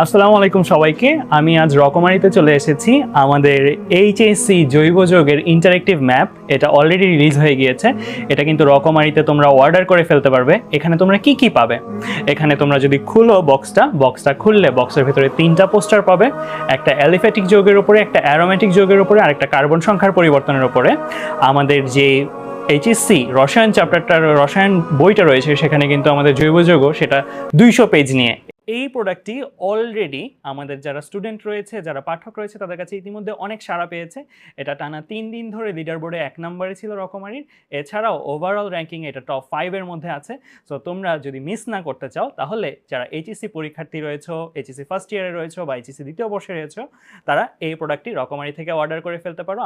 আসসালামু আলাইকুম সবাইকে। আমি আজ রকমারিতে চলে এসেছি। আমাদের এইচএসসি জৈব যৌগের ইন্টারেক্টিভ ম্যাপ এটা অলরেডি রিলিজ হয়ে গিয়েছে। এটা কিন্তু রকমারিতে তোমরা অর্ডার করে ফেলতে পারবে। এখানে তোমরা কি কি পাবে? এখানে তোমরা যদি খুলো বক্সটা খুললে বক্সের ভিতরে 3টা পোস্টার পাবে, একটা অ্যালিফ্যাটিক যৌগের উপরে, একটা অ্যারোমেটিক যৌগের উপরে, আর একটা কার্বন সংখ্যার পরিবর্তনের উপরে। আমাদের যে এইচএসসি রসায়ন চ্যাপ্টারটার রসায়ন বইটা রয়েছে সেখানে কিন্তু আমাদের জৈব যৌগ সেটা 200 পেজ নিয়ে। এই প্রোডাক্টটি অলরেডি আমাদের যারা স্টুডেন্ট রয়েছে, যারা পাঠক রয়েছে তাদের কাছে ইতিমধ্যে অনেক সাড়া পেয়েছে। এটা টানা 3 দিন ধরে লিডার বোর্ডে 1 নম্বরে ছিল রকমারির। এছাড়াও ওভারঅল র্যাঙ্কিংয়ে এটা টপ 5 এর মধ্যে আছে। সো তোমরা যদি মিস না করতে চাও তাহলে যারা এইচএসসি পরীক্ষার্থী রয়েছে, এইচএসসি ফার্স্ট ইয়ারে রয়েছে বা এইচএসসি দ্বিতীয় বর্ষে রয়েছে, তারা এই প্রোডাক্টটি রকমারি থেকে অর্ডার করে ফেলতে পারো।